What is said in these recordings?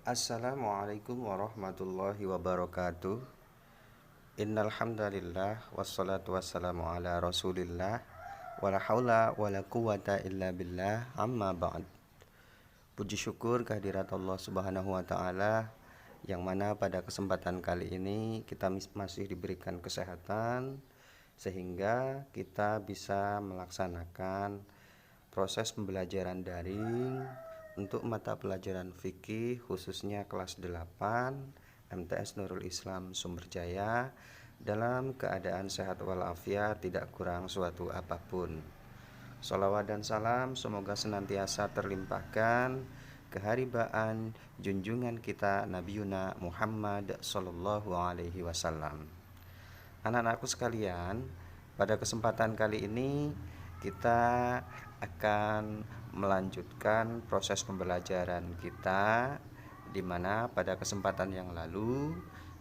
Assalamualaikum warahmatullahi wabarakatuh. Innal hamdalillah wassalatu wassalamu ala Rasulillah wala haula wala quwata illa billah amma ba'd. Puji syukur kehadirat Allah Subhanahu wa taala yang mana pada kesempatan kali ini kita masih diberikan kesehatan sehingga kita bisa melaksanakan proses pembelajaran daring untuk mata pelajaran fikih khususnya kelas 8 MTS Nurul Islam Sumberjaya dalam keadaan sehat walafiat, tidak kurang suatu apapun. Sholawat dan salam semoga senantiasa terlimpahkan keharibaan junjungan kita Nabi Yuna Muhammad Sallallahu Alaihi Wasallam. Anak-anakku sekalian, pada kesempatan kali ini kita akan melanjutkan proses pembelajaran kita, di mana pada kesempatan yang lalu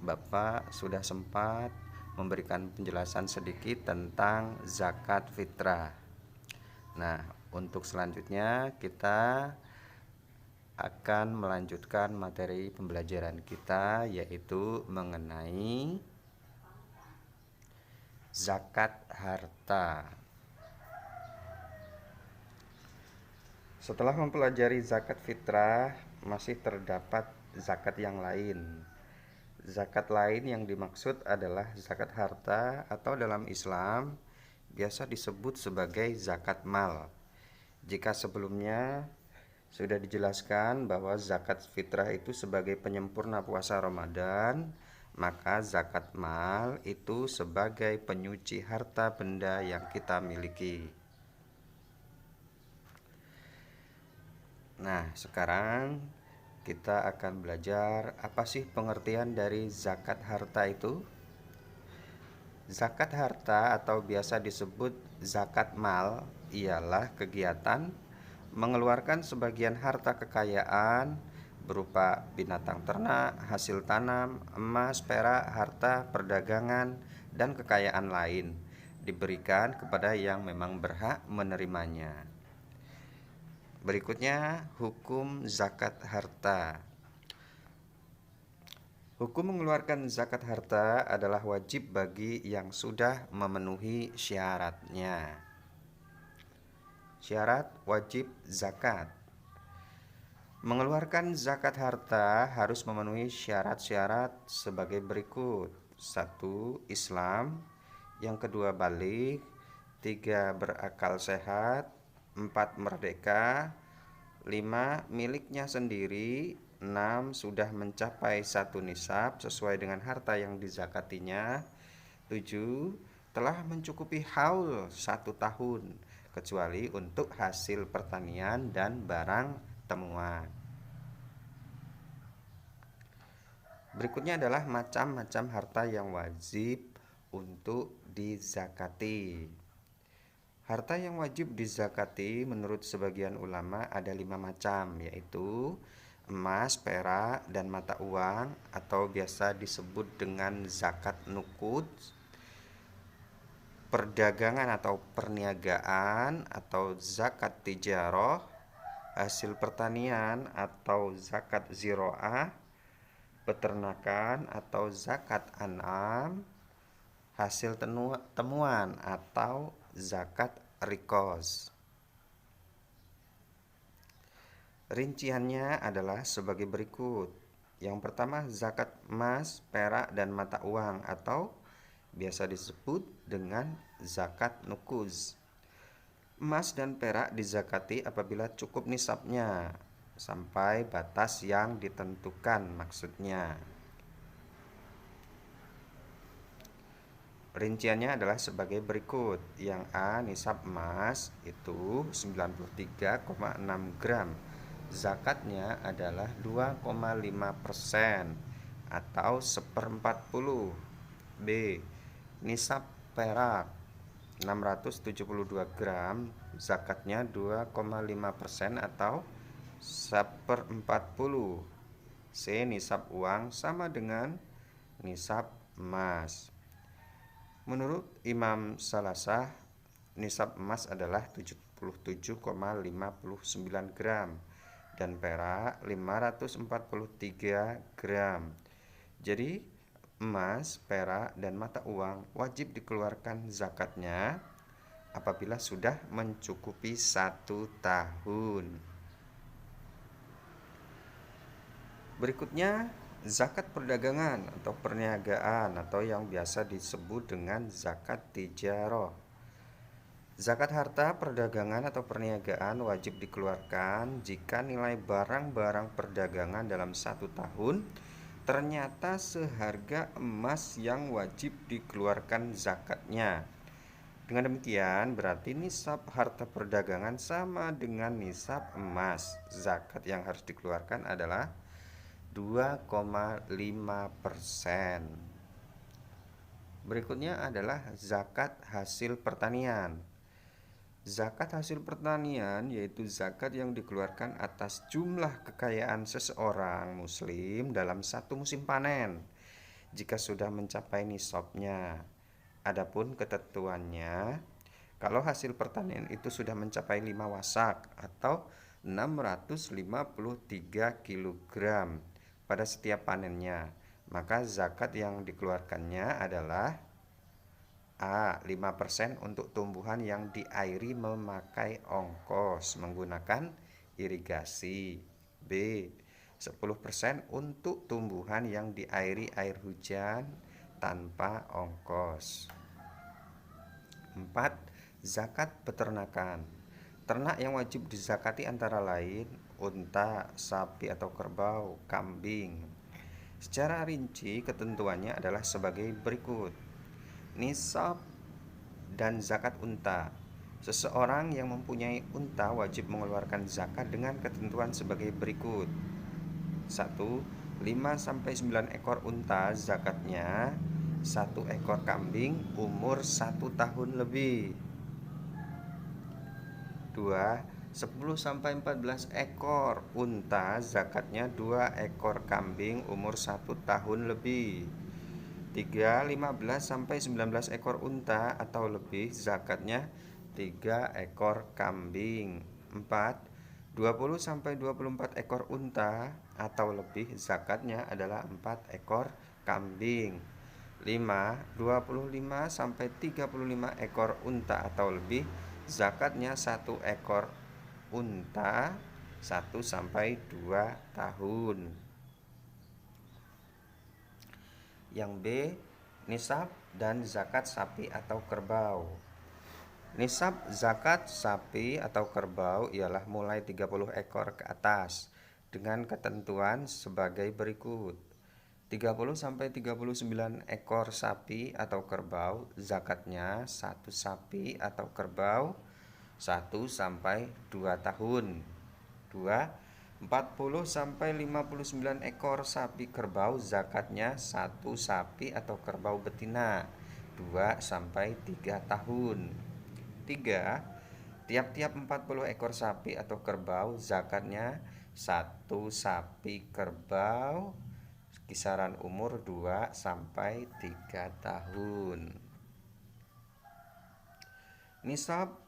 Bapak sudah sempat memberikan penjelasan sedikit tentang zakat fitrah. Nah, untuk selanjutnya kita akan melanjutkan materi pembelajaran kita, yaitu mengenai zakat harta. Setelah mempelajari zakat fitrah, masih terdapat zakat yang lain. Zakat lain yang dimaksud adalah zakat harta atau dalam Islam biasa disebut sebagai zakat mal. Jika sebelumnya sudah dijelaskan bahwa zakat fitrah itu sebagai penyempurna puasa Ramadan, maka zakat mal itu sebagai penyuci harta benda yang kita miliki. Nah, sekarang kita akan belajar apa sih pengertian dari zakat harta itu. Zakat harta atau biasa disebut zakat mal ialah kegiatan mengeluarkan sebagian harta kekayaan berupa binatang ternak, hasil tanam, emas, perak, harta perdagangan, dan kekayaan lain diberikan kepada yang memang berhak menerimanya. Berikutnya, hukum zakat harta. Hukum mengeluarkan zakat harta adalah wajib bagi yang sudah memenuhi syaratnya. Syarat wajib zakat. Mengeluarkan zakat harta harus memenuhi syarat-syarat sebagai berikut. 1. Islam. Yang kedua, baligh. 3. Berakal sehat. 4. Merdeka. 5. Miliknya sendiri. 6. Sudah mencapai 1 nisab sesuai dengan harta yang dizakatinya. 7. Telah mencukupi haul 1 tahun kecuali untuk hasil pertanian dan barang temuan. Berikutnya adalah macam-macam harta yang wajib untuk dizakati. Harta yang wajib dizakati menurut sebagian ulama ada 5 macam, yaitu emas, perak, dan mata uang atau biasa disebut dengan zakat nuqud, perdagangan atau perniagaan atau zakat tijarah, hasil pertanian atau zakat ziro'ah, peternakan atau zakat an'am, hasil temuan atau zakat rikos. Rinciannya adalah sebagai berikut. Yang pertama, zakat emas, perak, dan mata uang atau biasa disebut dengan zakat nukuz. Emas dan perak dizakati apabila cukup nisabnya sampai batas yang ditentukan maksudnya. Rinciannya adalah sebagai berikut. Yang A, nisab emas itu 93,6 gram. Zakatnya adalah 2,5% atau 1/40. B, nisab perak 672 gram. Zakatnya 2,5% atau 1/40. C, nisab uang sama dengan nisab emas. Menurut Imam Salasah, nisab emas adalah 77,59 gram. dan perak 543 gram. Jadi emas, perak, dan mata uang wajib dikeluarkan zakatnya apabila sudah mencukupi 1 tahun. Berikutnya, zakat perdagangan atau perniagaan atau yang biasa disebut dengan zakat tijarah. Zakat harta perdagangan atau perniagaan wajib dikeluarkan jika nilai barang-barang perdagangan dalam 1 tahun ternyata seharga emas yang wajib dikeluarkan zakatnya. Dengan demikian, berarti nisab harta perdagangan sama dengan nisab emas. Zakat yang harus dikeluarkan adalah 2,5%. Berikutnya adalah zakat hasil pertanian. Zakat hasil pertanian yaitu zakat yang dikeluarkan atas jumlah kekayaan seseorang muslim dalam satu musim panen jika sudah mencapai nisabnya. Adapun ketentuannya, kalau hasil pertanian itu sudah mencapai 5 wasak atau 653 kg pada setiap panennya, maka zakat yang dikeluarkannya adalah A. 5% untuk tumbuhan yang diairi memakai ongkos menggunakan irigasi. B. 10% untuk tumbuhan yang diairi air hujan tanpa ongkos. 4. Zakat peternakan. Ternak yang wajib dizakati antara lain unta, sapi atau kerbau, kambing. Secara rinci ketentuannya adalah sebagai berikut. Nisab dan zakat unta. Seseorang yang mempunyai unta wajib mengeluarkan zakat dengan ketentuan sebagai berikut. 1. 5-9 ekor unta zakatnya 1 ekor kambing umur 1 tahun lebih. 2. 10-14 ekor unta zakatnya 2 ekor kambing umur 1 tahun lebih. 3. 15-19 ekor unta atau lebih zakatnya 3 ekor kambing. 4. 20-24 ekor unta atau lebih zakatnya adalah 4 ekor kambing. 5. 25-35 ekor unta atau lebih zakatnya 1 ekor unta 1-2 tahun. Yang B, nisab dan zakat sapi atau kerbau. Nisab zakat sapi atau kerbau ialah mulai 30 ekor ke atas dengan ketentuan sebagai berikut. 30-39 ekor sapi atau kerbau zakatnya 1 sapi atau kerbau 1-2 tahun. 2. 40-59 ekor sapi kerbau zakatnya 1 sapi atau kerbau betina 2-3 tahun. 3. Tiap-tiap 40 ekor sapi atau kerbau zakatnya 1 sapi kerbau kisaran umur 2-3 tahun. Nisab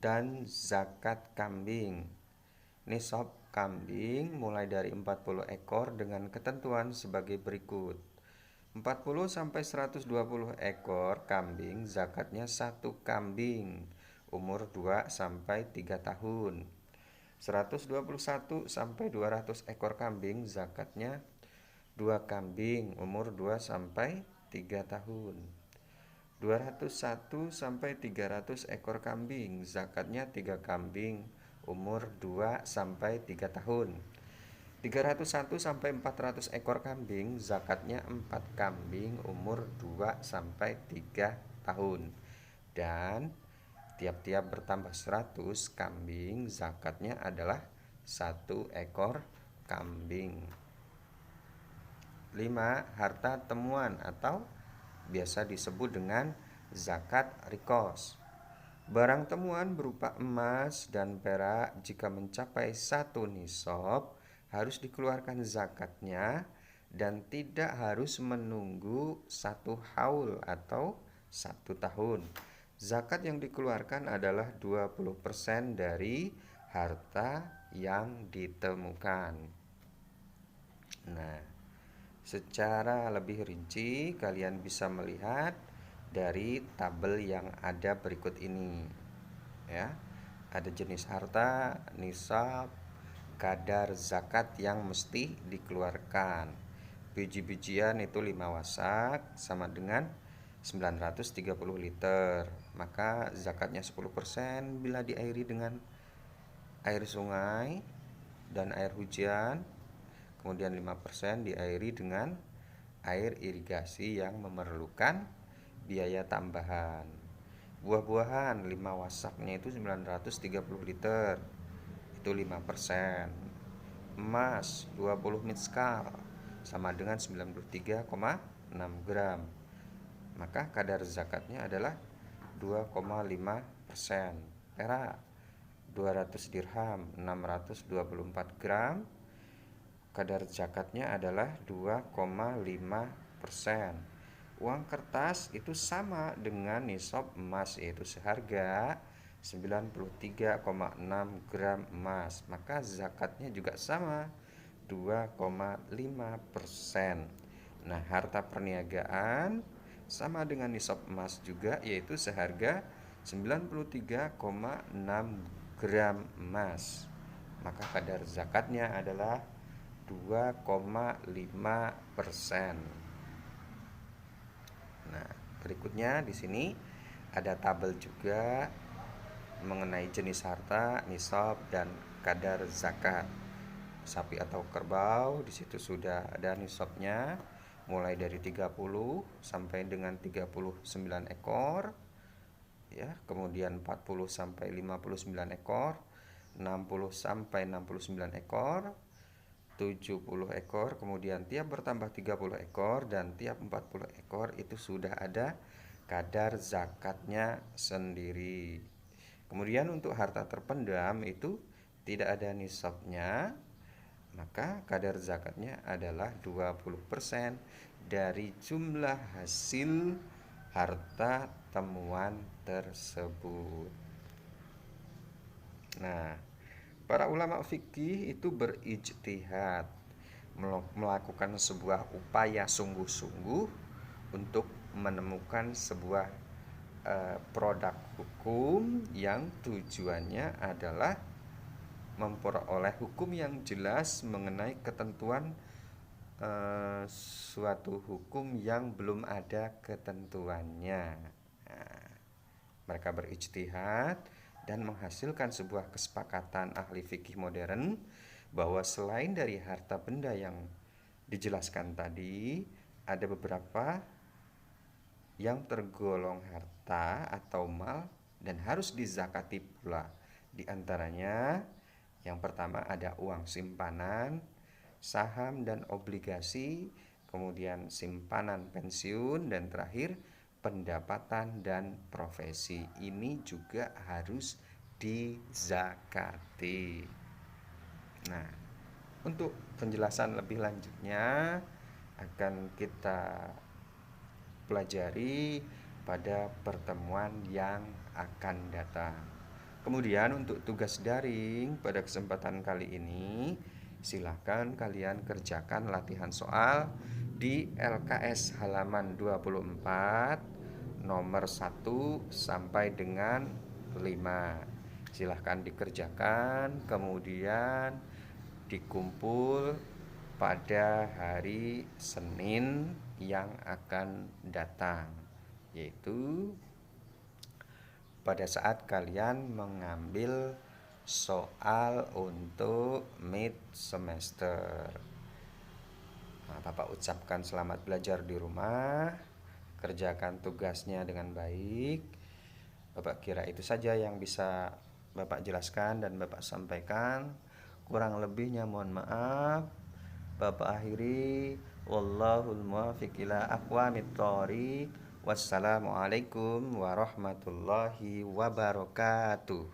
dan zakat kambing. Nisab kambing mulai dari 40 ekor dengan ketentuan sebagai berikut. 40-120 ekor kambing zakatnya 1 kambing umur 2-3 tahun. 121-200 ekor kambing zakatnya 2 kambing umur 2-3 tahun. 201-300 ekor kambing zakatnya 3 kambing umur 2-3 tahun. 301-400 ekor kambing zakatnya 4 kambing umur 2-3 tahun. Dan tiap-tiap bertambah 100 kambing zakatnya adalah 1 ekor kambing. 5. Harta temuan atau biasa disebut dengan zakat rikos. Barang temuan berupa emas dan perak jika mencapai 1 nisab harus dikeluarkan zakatnya dan tidak harus menunggu 1 haul atau 1 tahun. Zakat yang dikeluarkan adalah 20% dari harta yang ditemukan. Nah, secara lebih rinci kalian bisa melihat dari tabel yang ada berikut ini. Ya, ada jenis harta, nisab, kadar zakat yang mesti dikeluarkan. Biji-bijian itu 5 wasak sama dengan 930 liter. Maka zakatnya 10% bila diairi dengan air sungai dan air hujan. Kemudian 5% diairi dengan air irigasi yang memerlukan biaya tambahan. Buah-buahan 5 wasaknya itu 930 liter. Itu 5%. Emas 20 mitskal sama dengan 93,6 gram. Maka kadar zakatnya adalah 2,5%. Perak 200 dirham 624 gram. Kadar zakatnya adalah 2,5%. Uang kertas itu sama dengan nisab emas, yaitu seharga 93,6 gram emas. Maka zakatnya juga sama, 2,5%. Nah, harta perniagaan sama dengan nisab emas juga, yaitu seharga 93,6 gram emas. Maka kadar zakatnya adalah 2,5%. Nah, berikutnya di sini ada tabel juga mengenai jenis harta, nisab dan kadar zakat. Sapi atau kerbau di situ sudah ada nisabnya mulai dari 30 sampai dengan 39 ekor. Ya, kemudian 40 sampai 59 ekor, 60 sampai 69 ekor, 70 ekor, kemudian tiap bertambah 30 ekor dan tiap 40 ekor itu sudah ada kadar zakatnya sendiri. Kemudian untuk harta terpendam itu tidak ada nisabnya, maka kadar zakatnya adalah 20% dari jumlah hasil harta temuan tersebut. Nah, para ulama fikih itu berijtihad melakukan sebuah upaya sungguh-sungguh untuk menemukan sebuah produk hukum yang tujuannya adalah memperoleh hukum yang jelas mengenai ketentuan suatu hukum yang belum ada ketentuannya. Nah, mereka berijtihad dan menghasilkan sebuah kesepakatan ahli fikih modern bahwa selain dari harta benda yang dijelaskan tadi, ada beberapa yang tergolong harta atau mal dan harus dizakati pula. Di antaranya yang pertama ada uang simpanan, saham dan obligasi, kemudian simpanan pensiun, dan terakhir pendapatan dan profesi. Ini juga harus dizakati. Nah, untuk penjelasan lebih lanjutnya akan kita pelajari pada pertemuan yang akan datang. Kemudian untuk tugas daring pada kesempatan kali ini, silahkan kalian kerjakan latihan soal di LKS halaman 24 nomor 1 sampai dengan 5. Silahkan dikerjakan, kemudian dikumpul pada hari Senin yang akan datang, yaitu pada saat kalian mengambil soal untuk mid semester. Nah, Bapak ucapkan selamat belajar di rumah, kerjakan tugasnya dengan baik. Bapak kira itu saja yang bisa Bapak jelaskan dan Bapak sampaikan. Kurang lebihnya mohon maaf. Bapak akhiri, wallahul muwaffiq ila aqwamit thoriq. Wassalamualaikum warahmatullahi wabarakatuh.